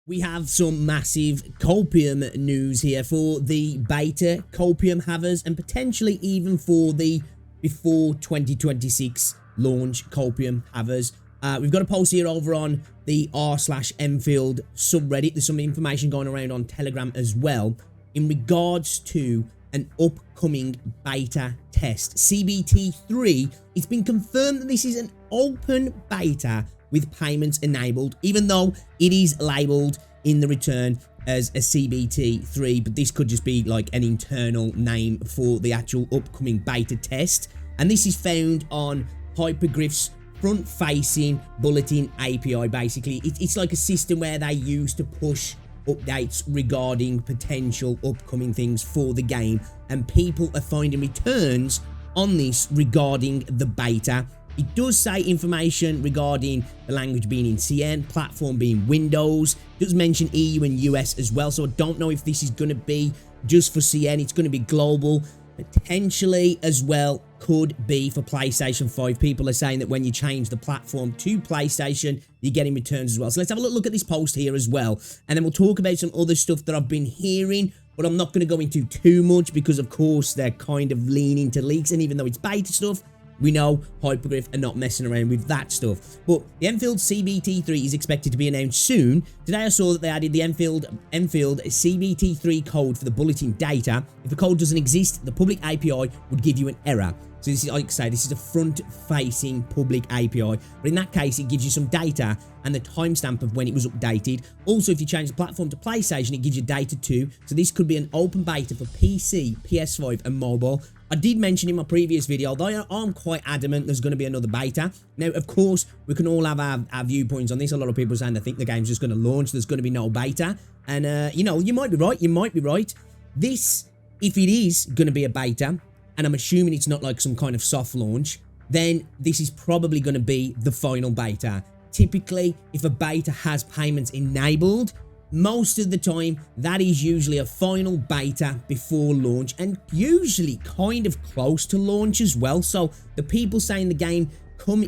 We have some massive copium news here for the beta copium havers and potentially even for the before 2026 launch copium havers. We've got a post here over on the r/Endfield subreddit. There's some information going around on Telegram as well in regards to an upcoming beta test. CBT3, it's been confirmed that this is an open beta with payments enabled, even though it is labeled in the return as a CBT3, but this could just be like an internal name for the actual upcoming beta test. And this is found on Hypergryph's front-facing bulletin API. Basically, it's like a system where they use to push updates regarding potential upcoming things for the game, and people are finding returns on this regarding the beta. It does say information regarding the language being in CN, platform being Windows. It does mention EU and US as well, so I don't know if this is going to be just for CN. It's going to be global, potentially as well could be for PlayStation 5. People are saying that when you change the platform to PlayStation, you're getting returns as well. So let's have a look at this post here as well, and then we'll talk about some other stuff that I've been hearing, but I'm not going to go into too much because, of course, they're kind of leaning to leaks, and even though it's beta stuff, we know Hypergryph are not messing around with that stuff. But the Endfield CBT3 is expected to be announced soon. Today I saw that they added the Endfield CBT3 code for the bulletin data. If the code doesn't exist, the public API would give you an error. So this is, like I say, this is a front-facing public API. But in that case, it gives you some data and the timestamp of when it was updated. Also, if you change the platform to PlayStation, it gives you data too. So this could be an open beta for PC, PS5 and mobile. I did mention in my previous video, although I'm quite adamant there's going to be another beta. Now, of course, we can all have our viewpoints on this. A lot of people are saying they think the game's just going to launch. There's going to be no beta. And, you know, you might be right. You might be right. This, if it is going to be a beta, and I'm assuming it's not like some kind of soft launch, then this is probably going to be the final beta. Typically, if a beta has payments enabled, most of the time, that is usually a final beta before launch, and usually kind of close to launch as well. So the people saying the game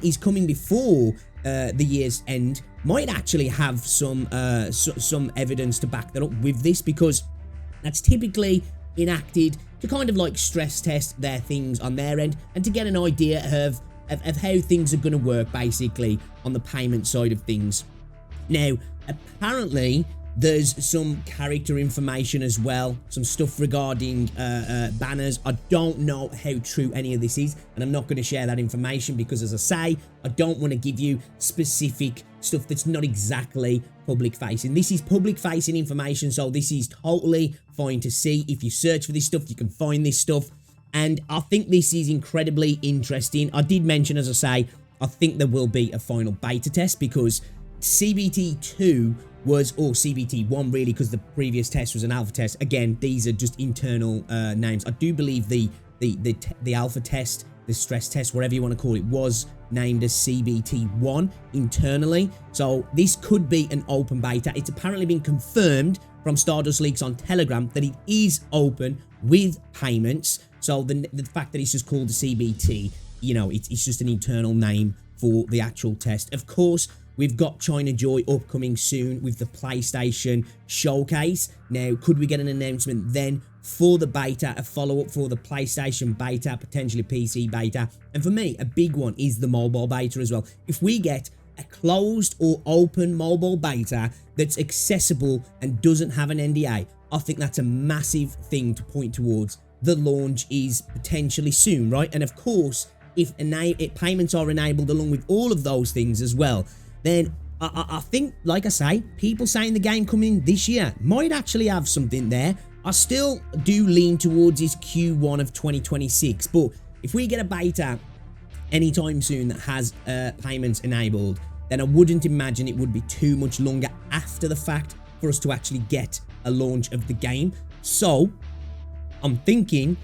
is coming before the year's end might actually have some evidence to back that up with this, because that's typically enacted to kind of like stress test their things on their end and to get an idea of how things are going to work basically on the payment side of things. Now, apparently, there's some character information as well, some stuff regarding banners. I don't know how true any of this is, and I'm not going to share that information because, as I say, I don't want to give you specific stuff that's not exactly public-facing. This is public-facing information, so this is totally fine to see. If you search for this stuff, you can find this stuff, and I think this is incredibly interesting. I did mention, as I say, I think there will be a final beta test because CBT2 was, or CBT1 really, because the previous test was an alpha test. Again, these are just internal names. I do believe the alpha test, the stress test, whatever you want to call it, was named as CBT1 internally. So this could be an open beta. It's apparently been confirmed from Stardust Leaks on Telegram that it is open with payments. So the fact that it's just called the CBT, you know, it's just an internal name for the actual test. Of course, we've got China Joy upcoming soon with the PlayStation Showcase. Now, could we get an announcement then for the beta, a follow-up for the PlayStation beta, potentially PC beta? And for me, a big one is the mobile beta as well. If we get a closed or open mobile beta that's accessible and doesn't have an NDA, I think that's a massive thing to point towards. The launch is potentially soon, right? And of course, if payments are enabled along with all of those things as well, then I think, like I say, people saying the game coming this year might actually have something there. I still do lean towards this Q1 of 2026, but if we get a beta anytime soon that has payments enabled, then I wouldn't imagine it would be too much longer after the fact for us to actually get a launch of the game. So I'm thinking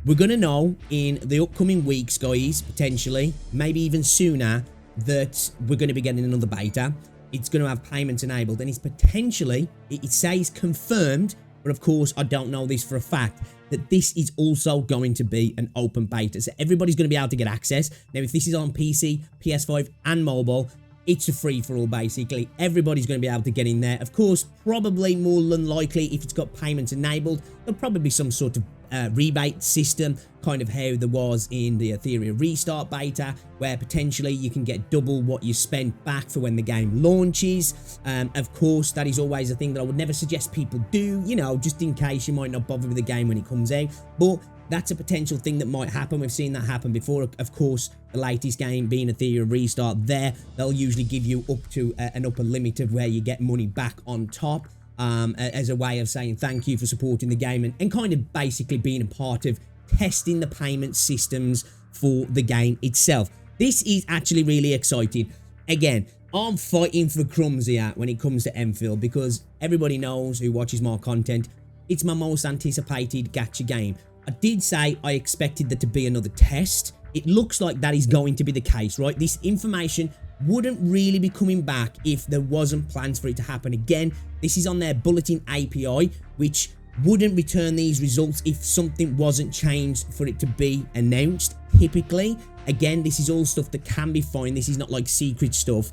we're going to know in the upcoming weeks, guys, potentially, maybe even sooner, that we're going to be getting another beta. It's going to have payments enabled, and it's potentially, it says confirmed, but of course I don't know this for a fact, that this is also going to be an open beta. So everybody's going to be able to get access. Now, if this is on PC, PS5 and mobile, it's a free-for-all, basically. Everybody's going to be able to get in there. Of course, probably more than likely, if it's got payments enabled, there'll probably be some sort of rebate system, kind of how there was in the Ethereum Restart beta, where potentially you can get double what you spent back for when the game launches. Of course, that is always a thing that I would never suggest people do, you know, just in case you might not bother with the game when it comes out. But that's a potential thing that might happen. We've seen that happen before. Of course, the latest game being Ethereum Restart there, they'll usually give you up to an upper limit of where you get money back on top, as a way of saying thank you for supporting the game and kind of basically being a part of testing the payment systems for the game itself. This is actually really exciting. Again, I'm fighting for crumbs here when it comes to Endfield, because everybody knows who watches my content, it's my most anticipated gacha game. I did say I expected there to be another test. It looks like that is going to be the case, right? This information wouldn't really be coming back if there wasn't plans for it to happen again. This is on their bulletin API, which wouldn't return these results if something wasn't changed for it to be announced, typically. Again, this is all stuff that can be found. This is not like secret stuff.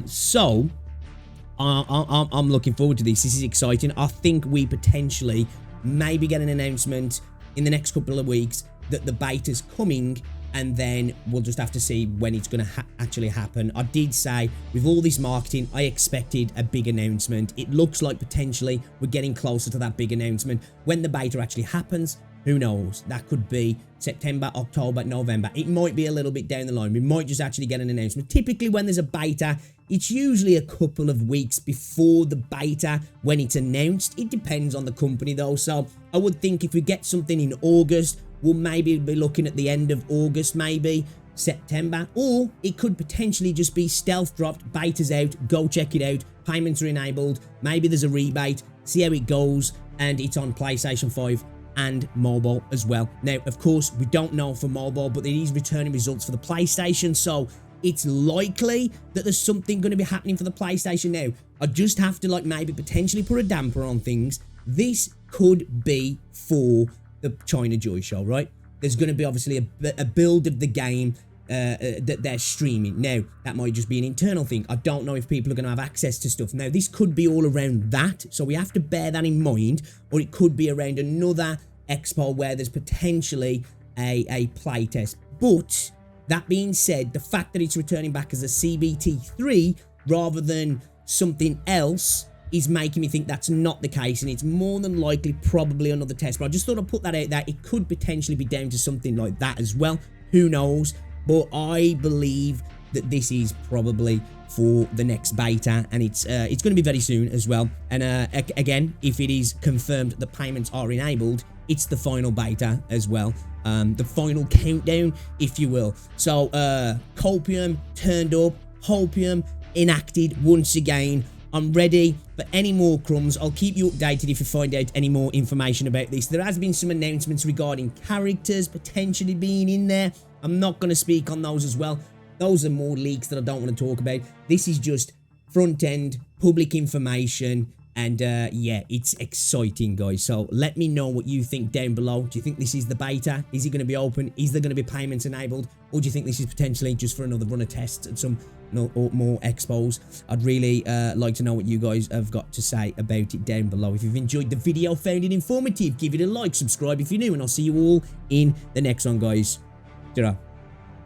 So I'm looking forward to this. This is exciting. I think we potentially maybe get an announcement in the next couple of weeks that the beta's coming, and then we'll just have to see when it's going to actually happen. I did say with all this marketing, I expected a big announcement. It looks like potentially we're getting closer to that big announcement. When the beta actually happens, who knows? That could be September, October, November. It might be a little bit down the line. We might just actually get an announcement. Typically, when there's a beta, it's usually a couple of weeks before the beta when it's announced. It depends on the company, though. So I would think if we get something in August, we'll maybe be looking at the end of August, maybe September. Or it could potentially just be stealth dropped, beta's out, go check it out, payments are enabled, maybe there's a rebate, see how it goes, and it's on PlayStation 5 and mobile as well. Now, of course, we don't know for mobile, but it is returning results for the PlayStation, so it's likely that there's something going to be happening for the PlayStation. Now, I just have to, like, maybe potentially put a damper on things. This could be for the China Joy Show, right? There's going to be obviously a build of the game that they're streaming. Now, that might just be an internal thing. I don't know if people are going to have access to stuff. Now, this could be all around that, so we have to bear that in mind, or it could be around another expo where there's potentially a playtest. But that being said, the fact that it's returning back as a CBT3 rather than something else is making me think that's not the case, and it's more than likely probably another test. But I just thought I'd put that out there. It could potentially be down to something like that as well. Who knows? But I believe that this is probably for the next beta, and it's going to be very soon as well. And again, if it is confirmed that payments are enabled, it's the final beta as well. The final countdown, if you will. So Copium turned up, Hopium enacted once again. I'm ready for any more crumbs. I'll keep you updated if you find out any more information about this. There has been some announcements regarding characters potentially being in there. I'm not going to speak on those as well. Those are more leaks that I don't want to talk about. This is just front-end public information. And yeah, it's exciting, guys. So let me know what you think down below. Do you think this is the beta? Is it going to be open? Is there going to be payments enabled? Or do you think this is potentially just for another run of tests and some more expos? I'd really like to know what you guys have got to say about it down below. If you've enjoyed the video, found it informative, give it a like, subscribe if you're new, and I'll see you all in the next one, guys. Ta-ra.